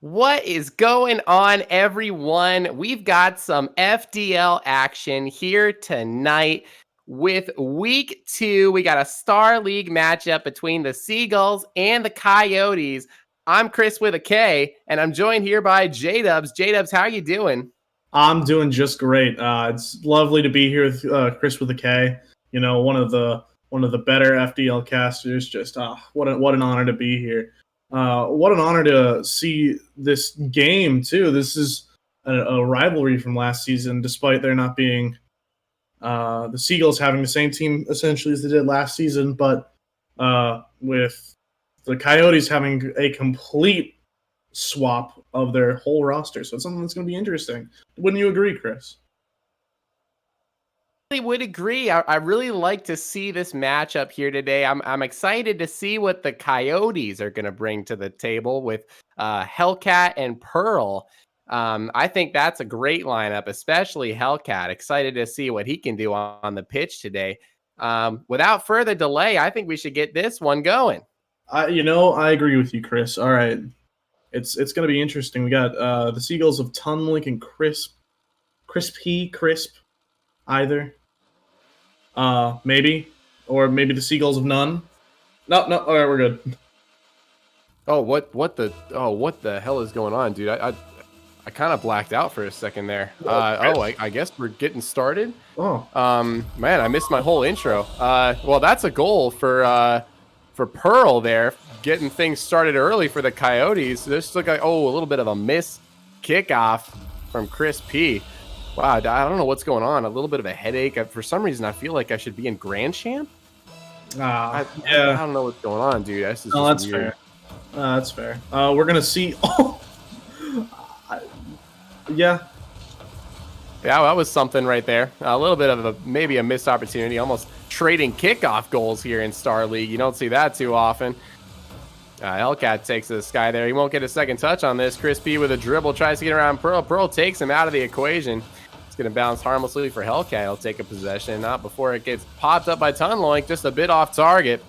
What is going on, everyone? We've got some FDL action here tonight with week 2. We got a Star League matchup between the Seagulls and the Coyotes. I'm Chris with a K, and I'm joined here by J-Dubs. J-Dubs, how are you doing? I'm doing just great. It's lovely to be here with Chris with a K. You know, one of the better FDL casters. Just what an honor to be here. What an honor to see this game too. This is a rivalry from last season, despite there not being the Seagulls having the same team essentially as they did last season, but with the Coyotes having a complete swap of their whole roster. So it's something that's going to be interesting. Wouldn't you agree, Chris? I would agree. I really like to see this matchup here today. I'm excited to see what the Coyotes are going to bring to the table with Hellcat and Pearl. I think that's a great lineup, especially Hellcat. Excited to see what he can do on the pitch today. Without further delay, I think we should get this one going. I agree with you, Chris. All right. It's going to be interesting. We got the Seagulls of Tunloink and ChrisP, either. Maybe. Or maybe the Seagulls of none. No, all right, we're good. Oh, what the hell is going on, dude? I kind of blacked out for a second there. I guess we're getting started. Oh. Man, I missed my whole intro. Well, that's a goal for Pearl there, getting things started early for the Coyotes. This looked like a little bit of a miss kickoff from ChrisP. Wow, I don't know what's going on. A little bit of a headache. For some reason, I feel like I should be in Grand Champ. I don't know what's going on, dude. This is that's weird. Fair. That's fair. We're gonna see. Yeah, that was something right there. A little bit of maybe a missed opportunity. Almost trading kickoff goals here in Star League. You don't see that too often. Hellcat takes this guy there. He won't get a second touch on this. ChrisP with a dribble tries to get around Pearl. Pearl takes him out of the equation. It's going to bounce harmlessly for Hellcat. He'll take a possession. Not before it gets popped up by Tunloink. Just a bit off target.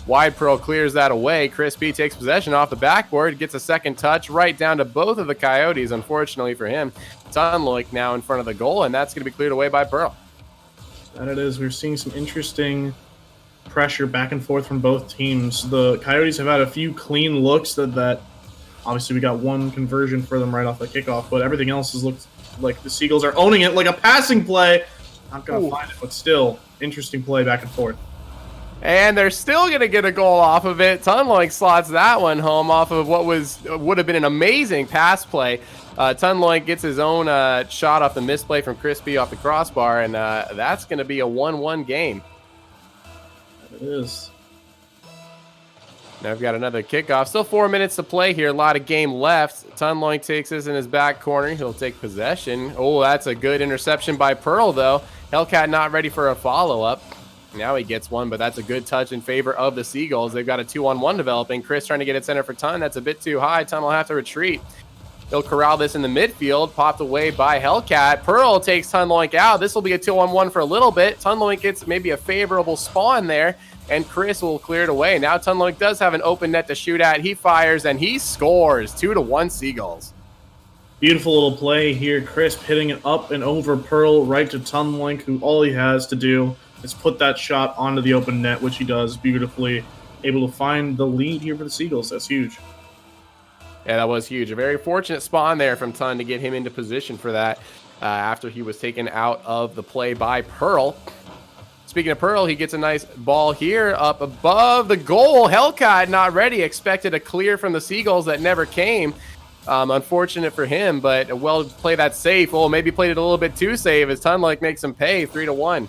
Wide Pearl clears that away. ChrisP takes possession off the backboard. Gets a second touch right down to both of the Coyotes, unfortunately for him. Tunloink now in front of the goal, and that's going to be cleared away by Pearl. That it is. We're seeing some interesting pressure back and forth from both teams. The Coyotes have had a few clean looks that obviously we got one conversion for them right off the kickoff, but everything else has looked like the Seagulls are owning it like a passing play. Not going to find it, but still, interesting play back and forth. And they're still going to get a goal off of it. Tunloink slots that one home off of what would have been an amazing pass play. Tunloink gets his own shot off the misplay from ChrisP off the crossbar, and that's going to be a 1-1 game. It is. Now we've got another kickoff. Still 4 minutes to play here. A lot of game left. Tunloink takes this in his back corner. He'll take possession. Oh, that's a good interception by Pearl, though. Hellcat not ready for a follow-up. Now he gets one, but that's a good touch in favor of the Seagulls. They've got a 2-on-1 developing. Chris trying to get it center for Tun. That's a bit too high. Tun will have to retreat. He'll corral this in the midfield. Popped away by Hellcat. Pearl takes Tunloink out. This will be a 2-on-1 for a little bit. Tunloink gets maybe a favorable spawn there, and Chris will clear it away. Now Tunloink does have an open net to shoot at. He fires, and he scores. 2-1 Seagulls. Beautiful little play here. ChrisP hitting it up and over Pearl right to Tunloink, who all he has to do is put that shot onto the open net, which he does beautifully. Able to find the lead here for the Seagulls. That's huge. Yeah, that was huge. A very fortunate spawn there from Tun to get him into position for that after he was taken out of the play by Pearl. Speaking of Pearl, he gets a nice ball here up above the goal. Hellcat not ready. Expected a clear from the Seagulls that never came. Unfortunate for him, but well play that safe. Oh, maybe played it a little bit too safe as Tunloink makes him pay 3-1.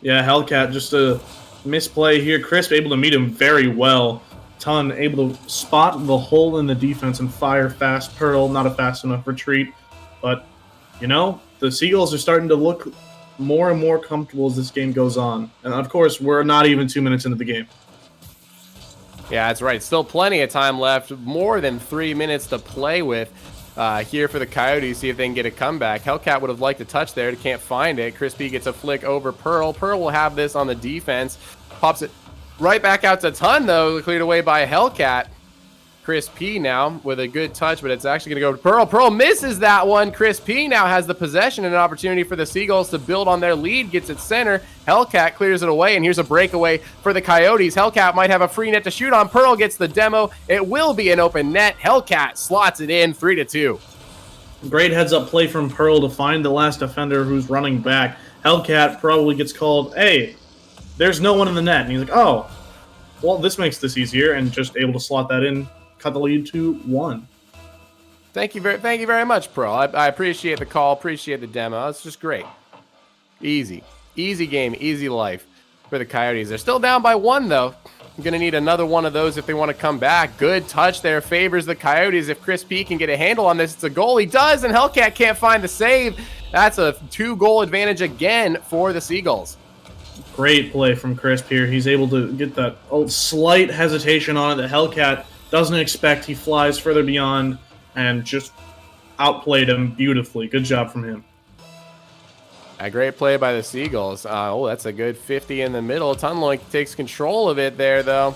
Yeah, Hellcat just a misplay here. ChrisP able to meet him very well. Tun able to spot the hole in the defense and fire fast. Pearl, not a fast enough retreat. But, the Seagulls are starting to look more and more comfortable as this game goes on. And, of course, we're not even 2 minutes into the game. Yeah, that's right. Still plenty of time left. More than 3 minutes to play with here for the Coyotes. See if they can get a comeback. Hellcat would have liked to touch there. Can't find it. ChrisP gets a flick over Pearl. Pearl will have this on the defense. Pops it right back out to Tun, though. Cleared away by Hellcat. ChrisP now with a good touch, but it's actually going to go to Pearl. Pearl misses that one. ChrisP now has the possession and an opportunity for the Seagulls to build on their lead. Gets it center. Hellcat clears it away, and here's a breakaway for the Coyotes. Hellcat might have a free net to shoot on. Pearl gets the demo. It will be an open net. Hellcat slots it in 3-2. Great heads-up play from Pearl to find the last defender who's running back. Hellcat probably gets called, hey, there's no one in the net. And he's like, oh, well, this makes this easier, and just able to slot that in, cut the lead to 1. Thank you very much, Pearl. I appreciate the call, appreciate the demo. It's just great. Easy game, easy life for the Coyotes. They're still down by 1, though. I'm going to need another one of those if they want to come back. Good touch there, favors the Coyotes. If ChrisP can get a handle on this, it's a goal. He does, and Hellcat can't find the save. That's a 2-goal advantage again for the Seagulls. Great play from ChrisP here. He's able to get that slight hesitation on it that Hellcat doesn't expect. He flies further beyond and just outplayed him beautifully. Good job from him. A great play by the Seagulls. Oh, that's a good 50 in the middle. Tunloink takes control of it there, though.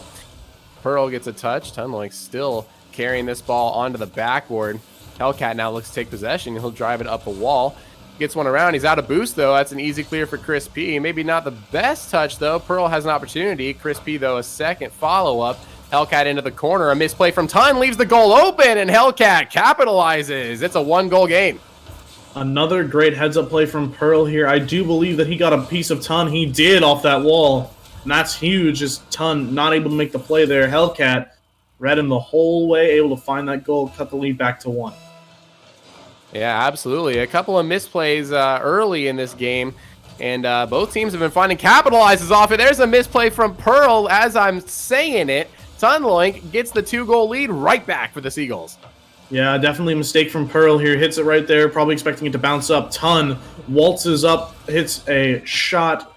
Pearl gets a touch. Tunloink still carrying this ball onto the backboard. Hellcat now looks to take possession. He'll drive it up the wall. Gets one around. He's out of boost, though. That's an easy clear for ChrisP. Maybe not the best touch, though. Pearl has an opportunity. ChrisP, though, a second follow-up. Hellcat into the corner. A misplay from Tun leaves the goal open, and Hellcat capitalizes. It's a 1-goal game. Another great heads-up play from Pearl here. I do believe that he got a piece of Tun. He did off that wall. And that's huge. Just Tun not able to make the play there. Hellcat read him the whole way, able to find that goal, cut the lead back to 1. Yeah, absolutely. A couple of misplays early in this game, and both teams have been finding capitalizes off it. There's a misplay from Pearl as I'm saying it. Tunloink gets the 2-goal lead right back for the Seagulls. Yeah, definitely a mistake from Pearl here. Hits it right there, probably expecting it to bounce up. Tun waltzes up, hits a shot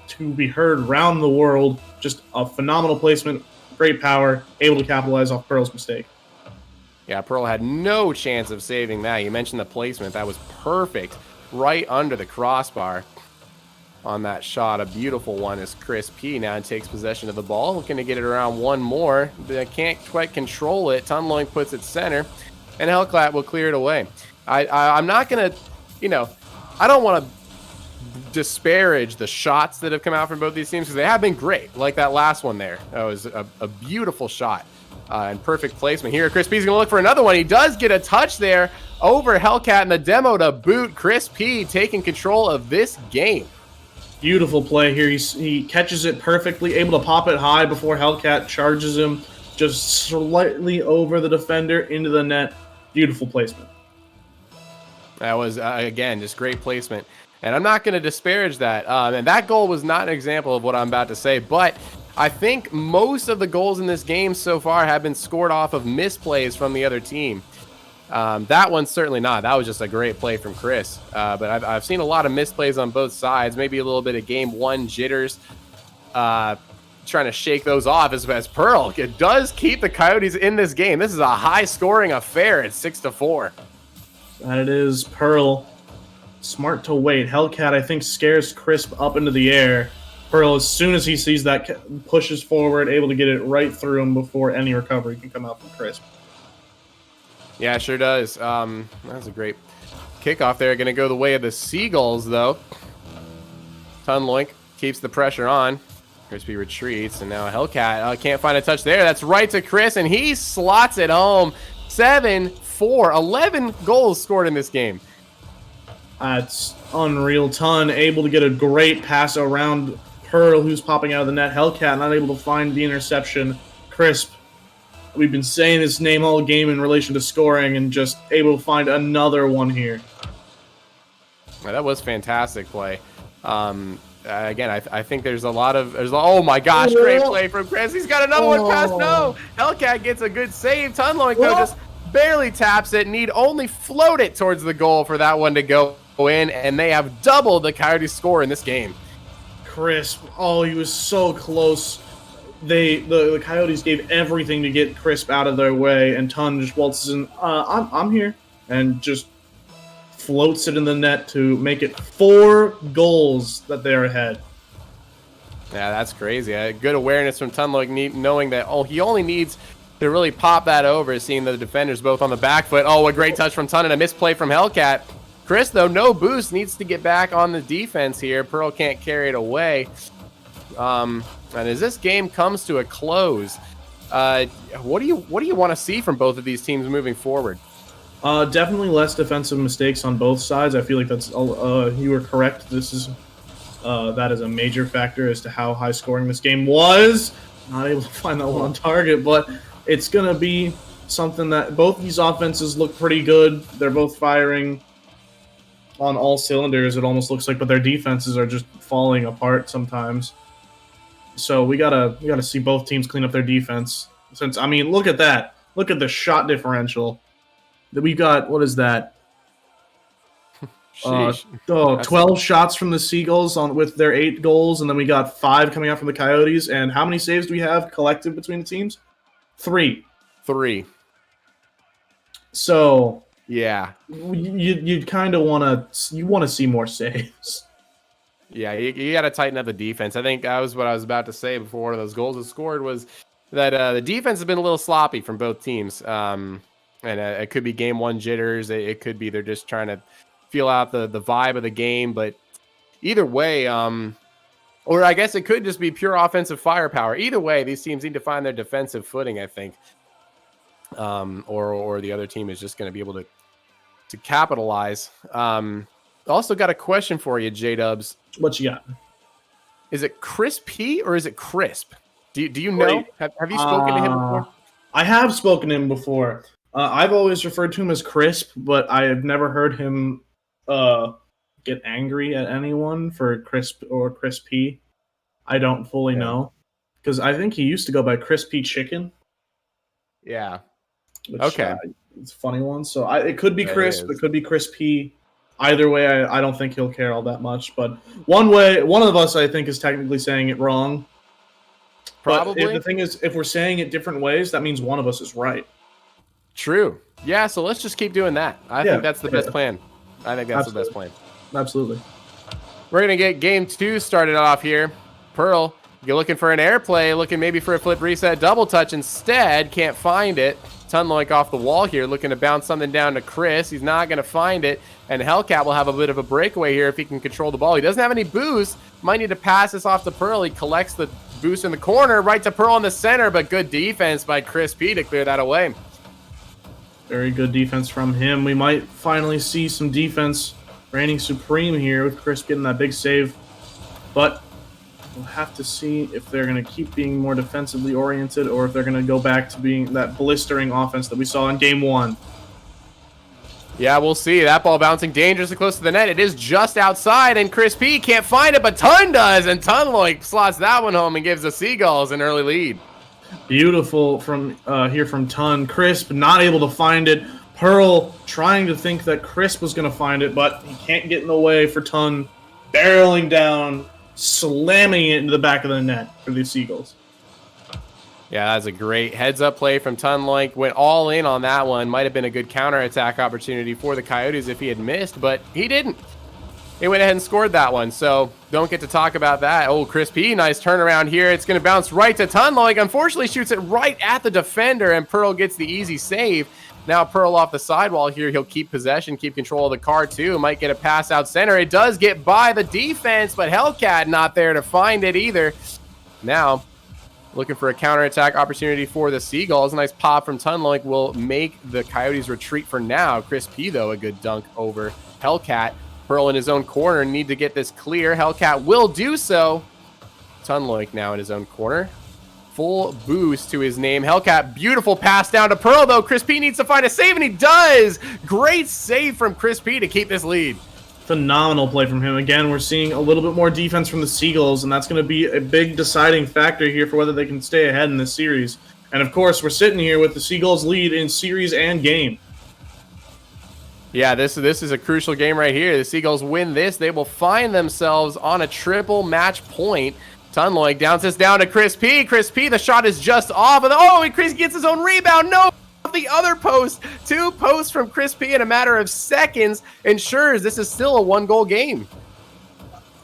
to be heard around the world. Just a phenomenal placement, great power, able to capitalize off Pearl's mistake. Yeah, Pearl had no chance of saving that. You mentioned the placement. That was perfect right under the crossbar on that shot. A beautiful one as ChrisP now takes possession of the ball. Looking to get it around one more. They can't quite control it. Tunloink puts it center, and Hellcat will clear it away. I'm not going to, I don't want to disparage the shots that have come out from both these teams because they have been great, like that last one there. That was a beautiful shot. And perfect placement here. ChrisP's going to look for another one. He does get a touch there over Hellcat in the demo to boot. ChrisP taking control of this game. Beautiful play here. He catches it perfectly, able to pop it high before Hellcat charges him just slightly over the defender into the net. Beautiful placement. That was, again, just great placement. And I'm not going to disparage that. And that goal was not an example of what I'm about to say, but I think most of the goals in this game so far have been scored off of misplays from the other team. That one's certainly not. That was just a great play from Chris. But I've seen a lot of misplays on both sides. Maybe a little bit of game one jitters. Trying to shake those off as Pearl. It does keep the Coyotes in this game. This is a high-scoring affair at 6-4. That it is. Pearl, smart to wait. Hellcat, I think, scares ChrisP up into the air. Pearl, as soon as he sees that, pushes forward, able to get it right through him before any recovery can come out from ChrisP. Yeah, sure does. That's a great kickoff there. Going to go the way of the Seagulls, though. Tunloink keeps the pressure on. ChrisP retreats, and now Hellcat can't find a touch there. That's right to Chris, and he slots it home. 7-4. 11 goals scored in this game. That's unreal. Tun able to get a great pass around Pearl, who's popping out of the net. Hellcat not able to find the interception. ChrisP, we've been saying his name all game in relation to scoring, and just able to find another one here. Yeah, that was fantastic play. Again, I think there's a lot of... oh my gosh, great play from Chris. He's got another one past. No! Hellcat gets a good save. Tunloink, though, just barely taps it. Need only float it towards the goal for that one to go in, and they have doubled the Coyotes score in this game. ChrisP, he was so close. The Coyotes gave everything to get ChrisP out of their way, and Tun just waltzes in. I'm here, and just floats it in the net to make it 4 goals that they're ahead. Yeah, that's crazy. Good awareness from Tunloink, knowing that he only needs to really pop that over, seeing the defenders both on the back foot. Oh, a great touch from Tun and a misplay from Hellcat. Chris, though, no boost, needs to get back on the defense here. Pearl can't carry it away. And as this game comes to a close, what do you want to see from both of these teams moving forward? Definitely less defensive mistakes on both sides. I feel like that's you were correct. This is that is a major factor as to how high scoring this game was. Not able to find that one on target, but it's gonna be something that both these offenses look pretty good. They're both firing on all cylinders, it almost looks like, but their defenses are just falling apart sometimes. So we gotta see both teams clean up their defense. Since, I mean, look at that. Look at the shot differential that we got. What is that? 12 shots from the Seagulls with their 8 goals, and then we got 5 coming out from the Coyotes. And how many saves do we have collected between the teams? 3. So yeah, you kind of want to see more saves. Yeah, you got to tighten up the defense. I think that was what I was about to say before one of those goals was scored, was that the defense has been a little sloppy from both teams. And it could be game one jitters. It could be they're just trying to feel out the vibe of the game. But either way, or I guess it could just be pure offensive firepower. Either way, these teams need to find their defensive footing, I think. Or the other team is just going to be able to capitalize. Also got a question for you, J-Dubs. What you got? Is it ChrisP or is it ChrisP? Do you know? Have you spoken to him before? I have spoken to him before. I've always referred to him as ChrisP, but I have never heard him get angry at anyone for ChrisP or ChrisP. I don't fully know. Because I think he used to go by ChrisP Chicken. Yeah. Which, okay. It's a funny one. So it could be ChrisP, it could be ChrisP. Either way, I don't think he'll care all that much. But one of us, I think, is technically saying it wrong. Probably. But the thing is, if we're saying it different ways, that means one of us is right. True. Yeah, so let's just keep doing that. I think that's the best plan. I think that's the best plan. Absolutely. We're going to get game 2 started off here. Pearl, you're looking for an airplay, looking maybe for a flip reset double touch. Instead, can't find it. Tunloink off the wall here, looking to bounce something down to Chris. He's not going to find it. And Hellcat will have a bit of a breakaway here if he can control the ball. He doesn't have any boost. Might need to pass this off to Pearl. He collects the boost in the corner, right to Pearl in the center, but good defense by ChrisP to clear that away. Very good defense from him. We might finally see some defense reigning supreme here with Chris getting that big save. But we'll have to see if they're going to keep being more defensively oriented or if they're going to go back to being that blistering offense that we saw in game 1. Yeah, we'll see. That ball bouncing dangerously close to the net. It is just outside, and ChrisP can't find it, but Tun does, and Tunloink slots that one home and gives the Seagulls an early lead. Beautiful from here from Tun. ChrisP not able to find it. Pearl trying to think that ChrisP was going to find it, but he can't get in the way for Tun. Barreling down, slamming it into the back of the net for the Seagulls. Yeah, that's a great heads-up play from Tunloink. Went all in on that one. Might have been a good counterattack opportunity for the Coyotes if he had missed, but he didn't. He went ahead and scored that one, so don't get to talk about that. Oh, ChrisP, nice turnaround here. It's going to bounce right to Tunloink. Unfortunately, shoots it right at the defender, and Pearl gets the easy save. Now Pearl off the sidewall here. He'll keep possession, keep control of the car too. Might get a pass out center. It does get by the defense, but Hellcat not there to find it either. Now, looking for a counterattack opportunity for the Seagulls. A nice pop from Tunloink will make the Coyotes retreat for now. ChrisP, though, a good dunk over Hellcat. Pearl in his own corner, need to get this clear. Hellcat will do so. Tunloink now in his own corner. Full boost to his name. Hellcat, beautiful pass down to Pearl, though. ChrisP needs to find a save, and he does. Great save from ChrisP to keep this lead. Phenomenal play from him. Again, we're seeing a little bit more defense from the Seagulls, and that's going to be a big deciding factor here for whether they can stay ahead in this series. And, of course, we're sitting here with the Seagulls lead in series and game. Yeah, this is a crucial game right here. The Seagulls win this, they will find themselves on a triple match point. Tunloink downs this down to ChrisP. ChrisP, the shot is just off. And Chris gets his own rebound. No! The other post. 2 posts from ChrisP in a matter of seconds ensures this is still a 1-goal game.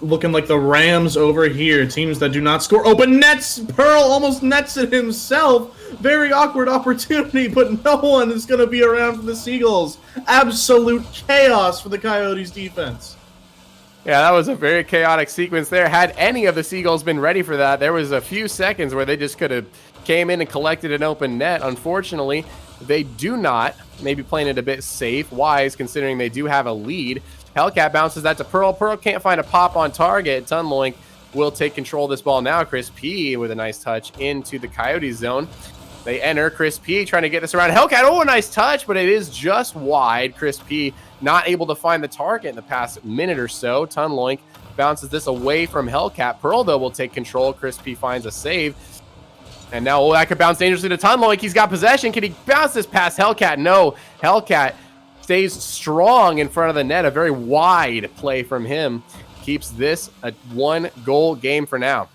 looking like the Rams over here. Teams that do not score. Oh, but nets! Pearl almost nets it himself. Very awkward opportunity, but no one is going to be around for the Seagulls. Absolute chaos for the Coyotes defense. Yeah, that was a very chaotic sequence there. Had any of the Seagulls been ready for that, there was a few seconds where they just could have came in and collected an open net. Unfortunately, they do not. Maybe playing it a bit safe, wise, considering they do have a lead. Hellcat bounces that to Pearl. Pearl can't find a pop on target. Tunloink will take control of this ball now. ChrisP with a nice touch into the Coyotes zone. They enter. ChrisP trying to get this around Hellcat. Oh, a nice touch, but it is just wide. ChrisP not able to find the target in the past minute or so. Tunloink bounces this away from Hellcat. Pearl, though, will take control. ChrisP finds a save. And now that could bounce dangerously to Tunloink. He's got possession. Can he bounce this past Hellcat? No. Hellcat stays strong in front of the net. A very wide play from him keeps this a 1-goal game for now.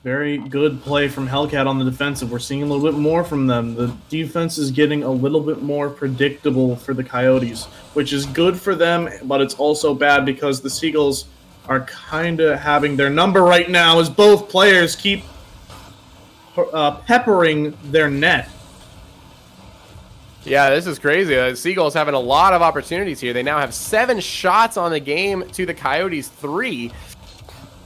Very good play from Hellcat on the defensive. We're seeing a little bit more from them. The defense is getting a little bit more predictable for the Coyotes, which is good for them, but it's also bad because the Seagulls are kind of having their number right now as both players keep peppering their net. Yeah, this is crazy. The Seagulls having a lot of opportunities here. They now have 7 shots on the game to the Coyotes 3.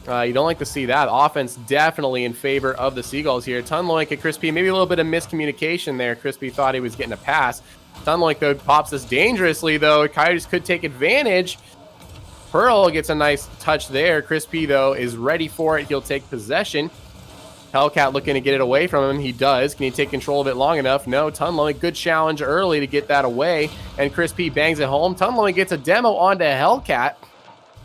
You don't like to see that. Offense definitely in favor of the Seagulls here. Tunloink and ChrisP, maybe a little bit of miscommunication there. ChrisP thought he was getting a pass. Tunloink, though, pops this dangerously, though. Coyotes could take advantage. Pearl gets a nice touch there. ChrisP, though, is ready for it. He'll take possession. Hellcat looking to get it away from him. He does. Can he take control of it long enough? No. Tunloink, good challenge early to get that away. And ChrisP bangs it home. Tunloink gets a demo onto Hellcat.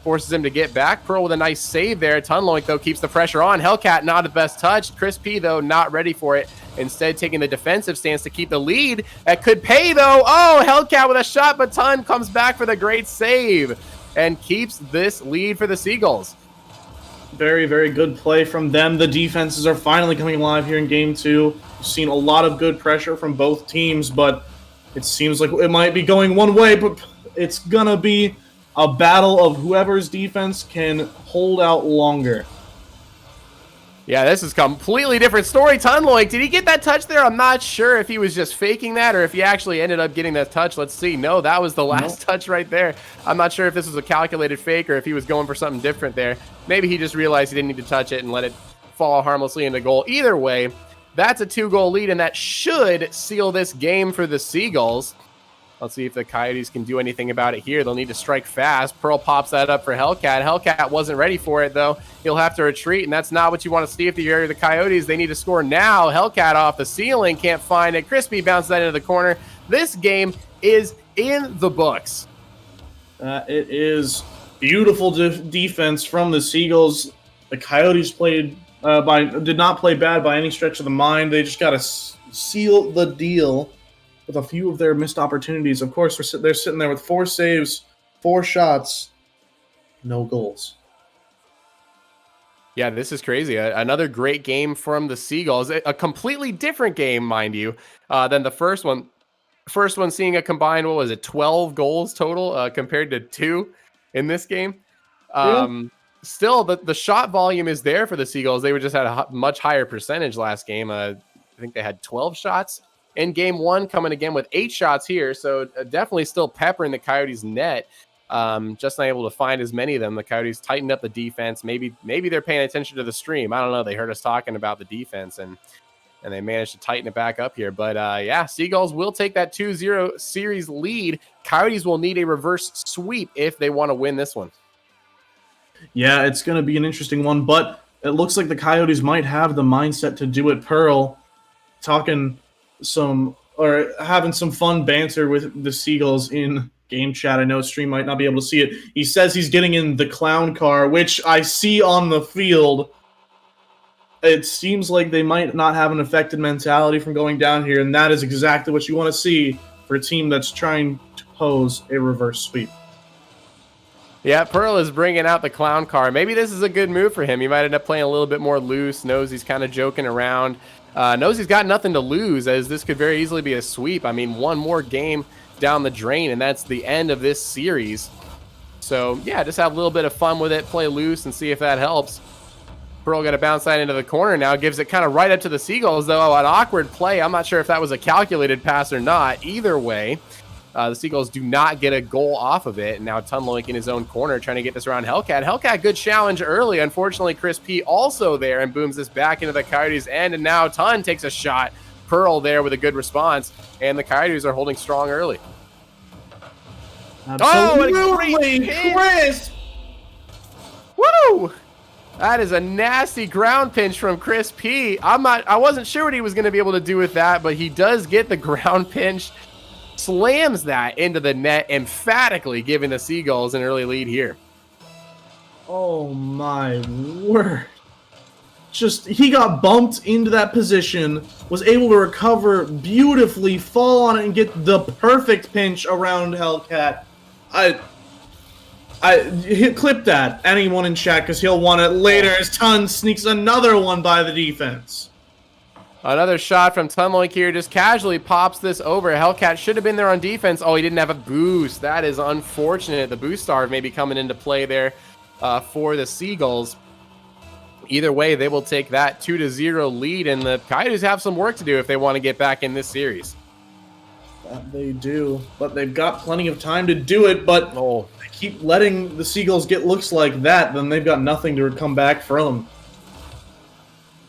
Forces him to get back. Pearl with a nice save there. Tunloink, though, keeps the pressure on. Hellcat not the best touch. ChrisP, though, not ready for it. Instead, taking the defensive stance to keep the lead. That could pay, though. Oh, Hellcat with a shot, but Tun comes back for the great save and keeps this lead for the Seagulls. Very, very good play from them. The defenses are finally coming alive here in Game 2. We've seen a lot of good pressure from both teams, but it seems like it might be going one way, but it's going to be a battle of whoever's defense can hold out longer. Yeah, this is a completely different story. Tunloink, did he get that touch there? I'm not sure if he was just faking that or if he actually ended up getting that touch. Let's see. No, that was the last touch right there. I'm not sure if this was a calculated fake or if he was going for something different there. Maybe he just realized he didn't need to touch it and let it fall harmlessly into goal. Either way, that's a 2-goal lead, and that should seal this game for the Seagulls. Let's see if the Coyotes can do anything about it here. They'll need to strike fast. Pearl pops that up for Hellcat. Hellcat wasn't ready for it, though. He'll have to retreat, and that's not what you want to see if you're the Coyotes. They need to score now. Hellcat off the ceiling, can't find it. ChrisP bounced that into the corner. This game is in the books. It is beautiful defense from the Seagulls. The Coyotes did not play bad by any stretch of the mind. They just got to seal the deal with a few of their missed opportunities. Of course, they're sitting there with 4 saves, 4 shots, no goals. Yeah, this is crazy. Another great game from the Seagulls. A completely different game, mind you, than the first one. First one seeing a combined, 12 goals total compared to 2 in this game. Still, the shot volume is there for the Seagulls. They just had a much higher percentage last game. I think they had 12 shots in Game 1, coming again with 8 shots here. So definitely still peppering the Coyotes' net. Just not able to find as many of them. The Coyotes tightened up the defense. Maybe they're paying attention to the stream. I don't know. They heard us talking about the defense, and they managed to tighten it back up here. But yeah, Seagulls will take that 2-0 series lead. Coyotes will need a reverse sweep if they want to win this one. Yeah, it's going to be an interesting one, but it looks like the Coyotes might have the mindset to do it. Pearl having some fun banter with the Seagulls in game chat. I know stream might not be able to see it. He says he's getting in the clown car, which I see on the field. It seems like they might not have an affected mentality from going down here, and that is exactly what you want to see for a team that's trying to pose a reverse sweep. Yeah, Pearl is bringing out the clown car. Maybe this is a good move for him. He might end up playing a little bit more loose, knows he's kind of joking around. Knows he's got nothing to lose, as this could very easily be a sweep. I mean, one more game down the drain, and that's the end of this series. So, yeah, just have a little bit of fun with it, play loose, and see if that helps. Pearl got to bounce that into the corner now, gives it kind of right up to the Seagulls, though. An awkward play. I'm not sure if that was a calculated pass or not. Either way, the Seagulls do not get a goal off of it. And now Tunloink in his own corner trying to get this around Hellcat. Hellcat, good challenge early. Unfortunately, ChrisP also there and booms this back into the Coyotes' end. And now Tun takes a shot. Pearl there with a good response. And the Coyotes are holding strong early. Absolutely, Chris! Woo! That is a nasty ground pinch from ChrisP. I wasn't sure what he was going to be able to do with that, but he does get the ground pinch. Slams that into the net, emphatically giving the Seagulls an early lead here. Oh my word. Just, he got bumped into that position, was able to recover beautifully, fall on it, and get the perfect pinch around Hellcat. Clip that, anyone in chat, because he'll want it later as Tun sneaks another one by the defense. Another shot from Tunloink here, just casually pops this over. Hellcat should have been there on defense. Oh, he didn't have a boost. That is unfortunate. The boost star may be coming into play there for the Seagulls. Either way, they will take that 2-0 lead, and the Coyotes have some work to do if they want to get back in this series. That they do, but they've got plenty of time to do it, but they keep letting the Seagulls get looks like that, then they've got nothing to come back from.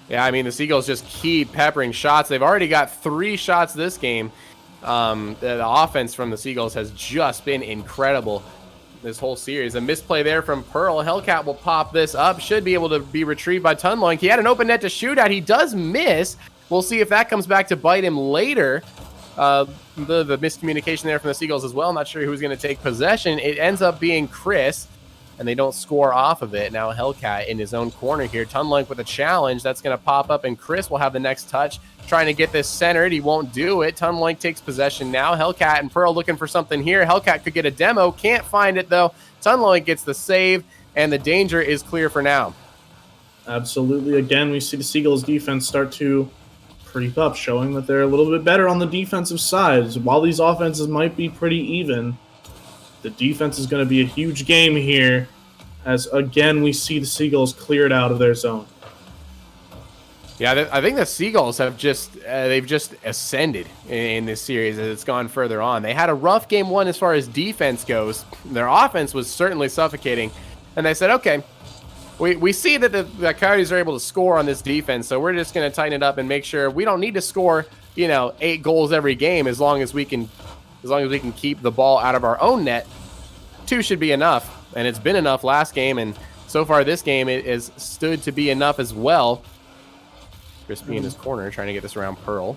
Yeah, I mean, the Seagulls just keep peppering shots. They've already got 3 shots this game. The offense from the Seagulls has just been incredible this whole series. A misplay there from Pearl. Hellcat will pop this up. Should be able to be retrieved by Tunloink. He had an open net to shoot at. He does miss. We'll see if that comes back to bite him later. The miscommunication there from the Seagulls as well. I'm not sure who's going to take possession. It ends up being Chris, and they don't score off of it. Now Hellcat in his own corner here. Tunloink with a challenge. That's going to pop up, and Chris will have the next touch. Trying to get this centered. He won't do it. Tunloink takes possession now. Hellcat and Pearl looking for something here. Hellcat could get a demo. Can't find it, though. Tunloink gets the save, and the danger is clear for now. Absolutely. Again, we see the Seagulls defense start to creep up, showing that they're a little bit better on the defensive side. While these offenses might be pretty even, the defense is going to be a huge game here, as again we see the Seagulls cleared out of their zone. Yeah, I think the Seagulls have they've just ascended in this series as it's gone further on. They had a rough game 1 as far as defense goes. Their offense was certainly suffocating, and they said, okay, we see that the Coyotes are able to score on this defense, so we're just going to tighten it up and make sure we don't need to score, 8 goals every game as long as we can keep the ball out of our own net. 2 should be enough, and it's been enough last game, and so far this game it has stood to be enough as well. ChrisP in his corner trying to get this around Pearl.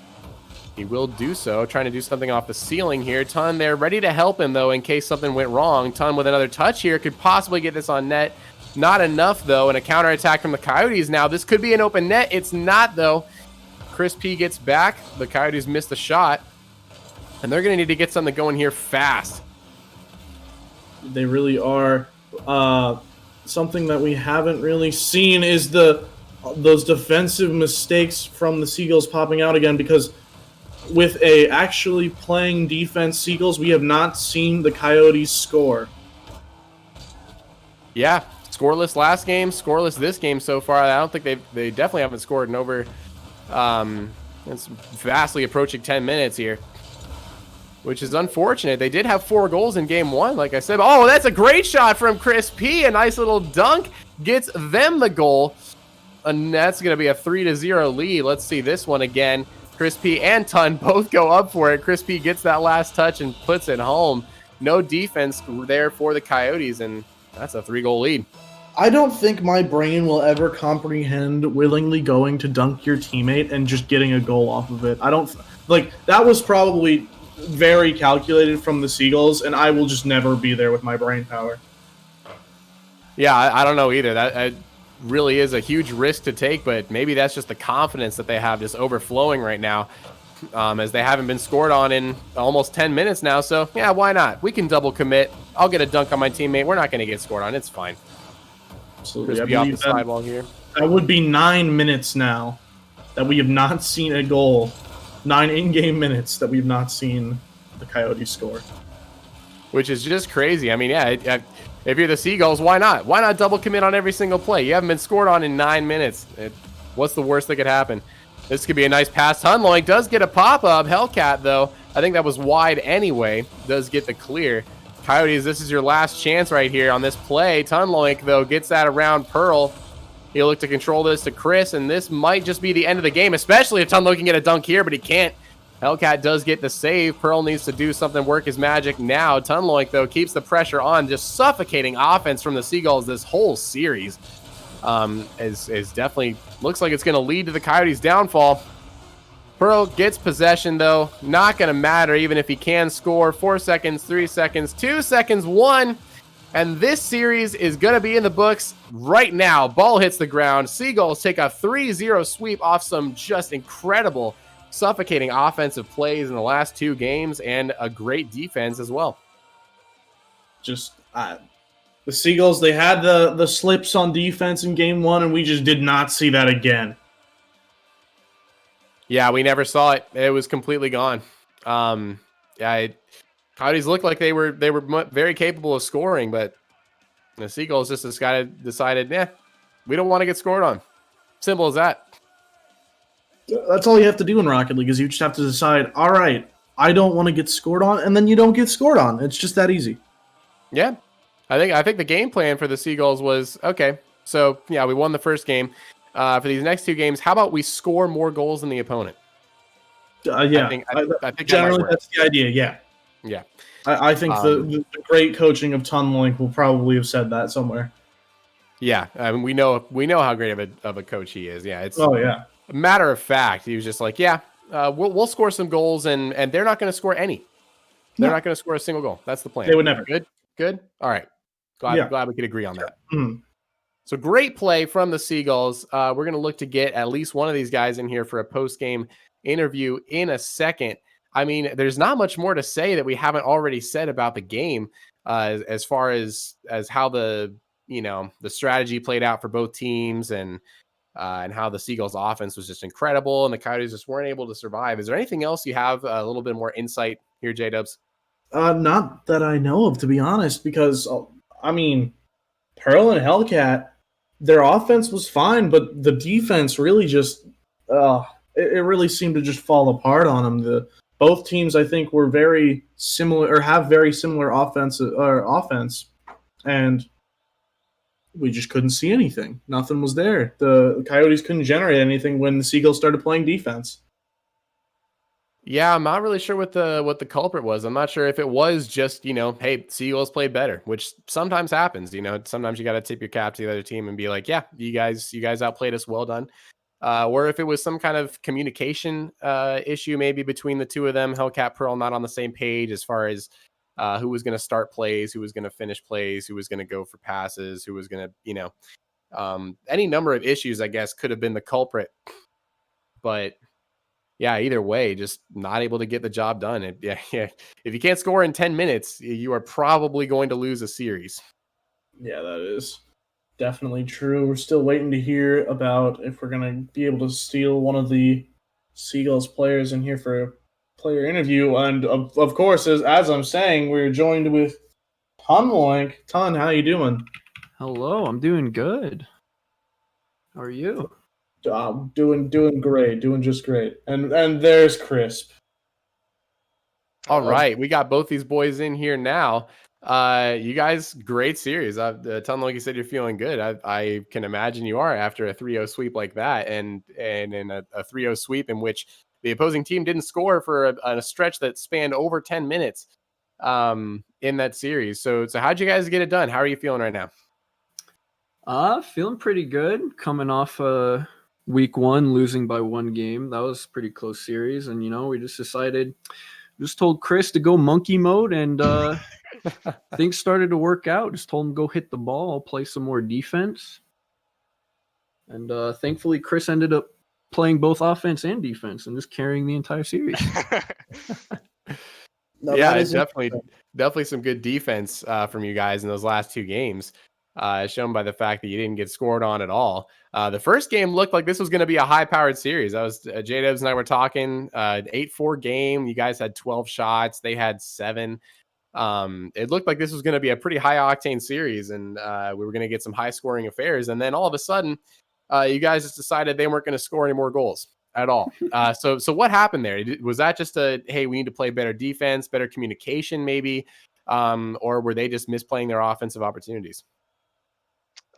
He will do so, trying to do something off the ceiling here. Tun there ready to help him, though, in case something went wrong. Tun with another touch here could possibly get this on net. Not enough, though, and a counterattack from the Coyotes now. This could be an open net. It's not, though. ChrisP gets back. The Coyotes missed the shot, and they're going to need to get something going here fast. They really are. Something that we haven't really seen is those defensive mistakes from the Seagulls popping out again, because with a actually playing defense Seagulls, we have not seen the Coyotes score. Yeah, scoreless last game, scoreless this game so far. I don't think they definitely haven't scored in over it's vastly approaching 10 minutes here, which is unfortunate. They did have 4 goals in game 1, like I said. Oh, that's a great shot from ChrisP. A nice little dunk gets them the goal. And that's going to be a 3-0 lead. Let's see this one again. ChrisP and Tun both go up for it. ChrisP gets that last touch and puts it home. No defense there for the Coyotes, and that's a 3-goal lead. I don't think my brain will ever comprehend willingly going to dunk your teammate and just getting a goal off of it. I don't that was probably very calculated from the Seagulls, and I will just never be there with my brain power. Yeah, I don't know either. That really is a huge risk to take, but maybe that's just the confidence that they have just overflowing right now, as they haven't been scored on in almost 10 minutes now. So yeah, why not? We can double commit. I'll get a dunk on my teammate. We're not going to get scored on. It's fine. Absolutely. ChrisP off the sidewall here. That would be 9 minutes now that we have not seen a goal. 9 in-game minutes that we've not seen the Coyotes score. Which is just crazy. I mean, yeah, If you're the Seagulls, why not? Why not double commit on every single play? You haven't been scored on in 9 minutes. What's the worst that could happen? This could be a nice pass. Tunloink does get a pop-up. Hellcat, though, I think that was wide anyway, does get the clear. Coyotes, this is your last chance right here on this play. Tunloink, though, gets that around Pearl. He'll look to control this to Chris, and this might just be the end of the game, especially if Tunloink can get a dunk here, but he can't. Hellcat does get the save. Pearl needs to do something, work his magic now. Tunloink, though, keeps the pressure on, just suffocating offense from the Seagulls this whole series. Is definitely looks like it's going to lead to the Coyotes' downfall. Pearl gets possession, though. Not going to matter even if he can score. 4 seconds, 3 seconds, 2 seconds, 1. And this series is going to be in the books right now. Ball hits the ground. Seagulls take a 3-0 sweep off some just incredible, suffocating offensive plays in the last 2 games and a great defense as well. Just the Seagulls, they had the slips on defense in game 1, and we just did not see that again. Yeah, we never saw it. It was completely gone. Coyotes looked like they were very capable of scoring, but the Seagulls just decided, we don't want to get scored on. Simple as that. That's all you have to do in Rocket League is you just have to decide, all right, I don't want to get scored on, and then you don't get scored on. It's just that easy. Yeah. I think the game plan for the Seagulls was, okay, so yeah, we won the first game. For these next 2 games, how about we score more goals than the opponent? Yeah. I think generally that's the idea, yeah. Yeah. I think the great coaching of Tunloink will probably have said that somewhere. Yeah, I mean, we know how great of a coach he is. Yeah, it's a matter of fact. He was just like, we'll score some goals, and they're not going to score any. They're not going to score a single goal. That's the plan. They would never. Good. All right. Glad we could agree on that. Mm-hmm. So great play from the Seagulls. We're going to look to get at least one of these guys in here for a post-game interview in a second. I mean, there's not much more to say that we haven't already said about the game as far as how the strategy played out for both teams and how the Seagulls offense was just incredible and the Coyotes just weren't able to survive. Is there anything else you have a little bit more insight here, J-Dubs? Not that I know of, to be honest, because, I mean, Pearl and Hellcat, their offense was fine, but the defense really just it really seemed to just fall apart on them. Both teams, I think, were very similar or have very similar offense, and we just couldn't see anything. Nothing was there. The Coyotes couldn't generate anything when the Seagulls started playing defense. Yeah, I'm not really sure what the culprit was. I'm not sure if it was just, hey, Seagulls played better, which sometimes happens. Sometimes you got to tip your cap to the other team and be like, yeah, you guys outplayed us, well done. Or if it was some kind of communication issue, maybe between the two of them, Hellcat, Pearl, not on the same page as far as who was going to start plays, who was going to finish plays, who was going to go for passes, who was going to, any number of issues, I guess, could have been the culprit. But yeah, either way, just not able to get the job done. If you can't score in 10 minutes, you are probably going to lose a series. Yeah, that is definitely true. We're still waiting to hear about if we're going to be able to steal one of the Seagulls players in here for a player interview. And of course, as I'm saying, we're joined with Tunloink. Tun, how you doing? Hello, I'm doing good. How are you? Doing great, doing just great. And there's ChrisP. All right, we got both these boys in here now. You guys, great series. Tunloink, you said you're feeling good. I can imagine you are after a 3-0 sweep like that, and in a 3-0 sweep in which the opposing team didn't score for a stretch that spanned over 10 minutes in that series. So how'd you guys get it done? How are you feeling right now? Feeling pretty good. Coming off week 1, losing by 1 game. That was a pretty close series, and we just told Chris to go monkey mode, and things started to work out. Just told him to go hit the ball, play some more defense, and thankfully Chris ended up playing both offense and defense and just carrying the entire series. Yeah, it's definitely some good defense from you guys in those last 2 games. Shown by the fact that you didn't get scored on at all. The first game looked like this was going to be a high-powered series. I was J-Dubs and I were talking 8-4 game. You guys had 12 shots. They had 7. It looked like this was going to be a pretty high octane series, and we were going to get some high scoring affairs. And then all of a sudden, you guys just decided they weren't going to score any more goals at all. So what happened there? Was that just hey, we need to play better defense, better communication, maybe, or were they just misplaying their offensive opportunities?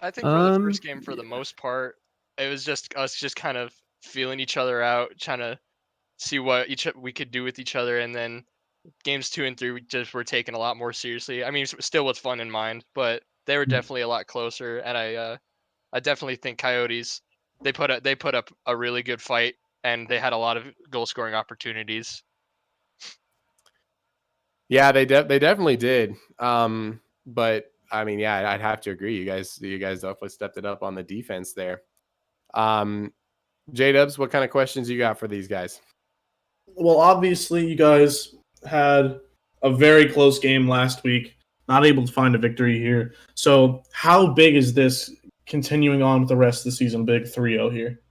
I think for the first game, for the most part, it was just us just kind of feeling each other out, trying to see what we could do with each other, and then games 2 and 3 we just were taken a lot more seriously. I mean, still with fun in mind, but they were definitely a lot closer, and I definitely think Coyotes they put up a really good fight, and they had a lot of goal scoring opportunities. Yeah, they definitely did. But I mean, yeah, I'd have to agree. You guys definitely stepped it up on the defense there. J-Dubs, what kind of questions you got for these guys? Well, obviously, you guys had a very close game last week, not able to find a victory here. So how big is this continuing on with the rest of the season? Big 3-0 here.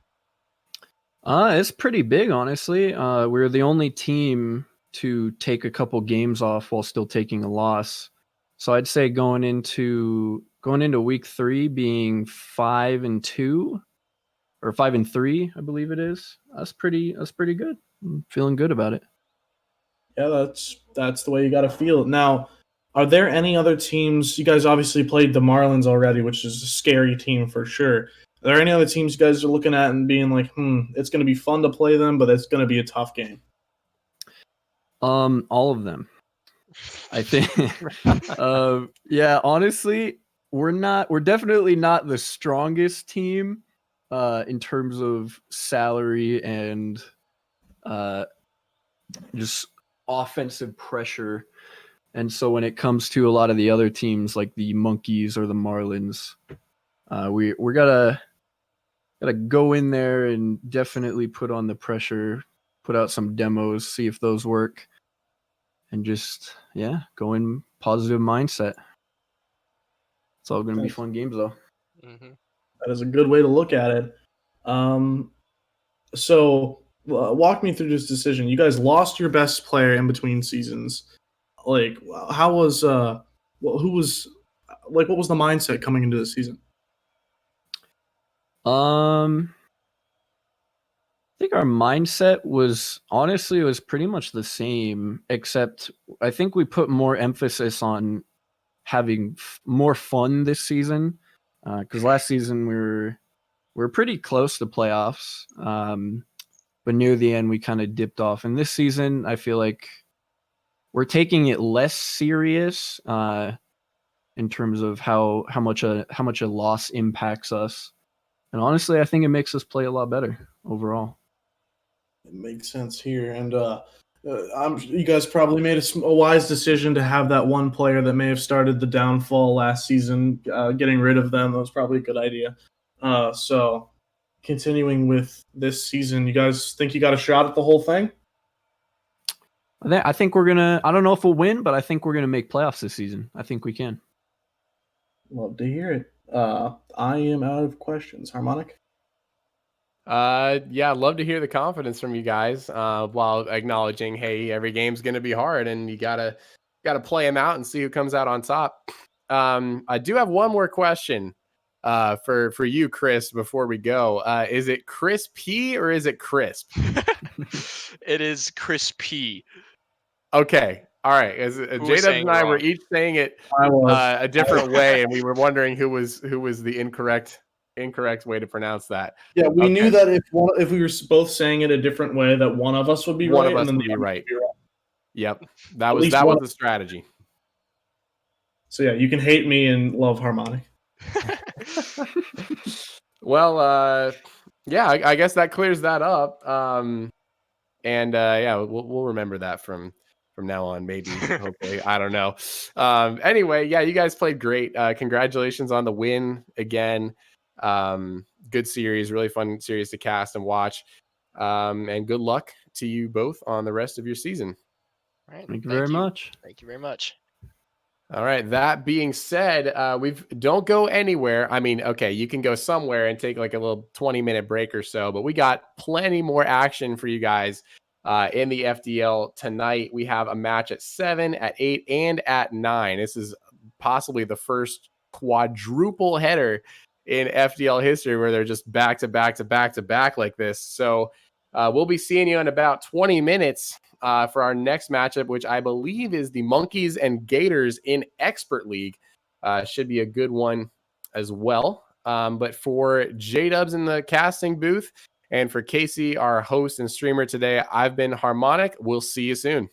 It's pretty big, honestly. We're the only team to take a couple games off while still taking a loss. So I'd say going into week 3 being 5-2 or 5-3, I believe it is. That's pretty good. I'm feeling good about it. Yeah, that's the way you got to feel it. Now, are there any other teams? You guys obviously played the Marlins already, which is a scary team for sure. Are there any other teams you guys are looking at and being like, it's going to be fun to play them, but it's going to be a tough game? All of them. I think. Yeah, honestly, we're definitely not the strongest team in terms of salary and just offensive pressure. And so when it comes to a lot of the other teams like the Monkeys or the Marlins, we're gotta go in there and definitely put on the pressure, put out some demos, see if those work, and just go in positive mindset. It's all gonna be fun games though. Mm-hmm. That is a good way to look at it. So walk me through this decision. You guys lost your best player in between seasons. Like, how was what was the mindset coming into the season? I think our mindset was pretty much the same, except I think we put more emphasis on having more fun this season. Because last season we were pretty close to playoffs, but near the end we kind of dipped off. And this season, I feel like we're taking it less serious in terms of how much a loss impacts us. And honestly, I think it makes us play a lot better overall. It makes sense here, and you guys probably made a wise decision to have that one player that may have started the downfall last season. Getting rid of them, that was probably a good idea. So, continuing with this season, you guys think you got a shot at the whole thing? I think we're gonna. I don't know if we'll win, but I think we're gonna make playoffs this season. I think we can. Love to hear it. I am out of questions. Harmonic? Yeah, I'd love to hear the confidence from you guys while acknowledging, hey, every game's going to be hard and you gotta play them out and see who comes out on top. I do have one more question for you, Chris, before we go. Is it ChrisP or is it ChrisP? It is ChrisP. Okay. All right. J-Dubs and I were each saying it a different way, and we were wondering who was the incorrect way to pronounce that. Yeah, we knew that if we were both saying it a different way, that one of us would be right. One of us would be right. Yep. That was the strategy. So yeah, you can hate me and love Harmonic. Well, yeah, I guess that clears that up. Yeah, we'll remember that from now on, maybe, hopefully. I don't know. Anyway, yeah, you guys played great. Congratulations on the win again. Good series, really fun series to cast and watch. And good luck to you both on the rest of your season. All right. Thank you very much. Thank you very much. All right. That being said, don't go anywhere. I mean, okay, you can go somewhere and take like a little 20-minute break or so, but we got plenty more action for you guys in the FDL tonight. We have a match at 7, at 8, and at 9. This is possibly the first quadruple header in FDL history where they're just back to back to back to back like this. So we'll be seeing you in about 20 minutes for our next matchup, which I believe is the Monkeys and Gators in Expert League. Should be a good one as well. But for J-Dubs in the casting booth, and for Casey, our host and streamer today, I've been Harmonic. We'll see you soon.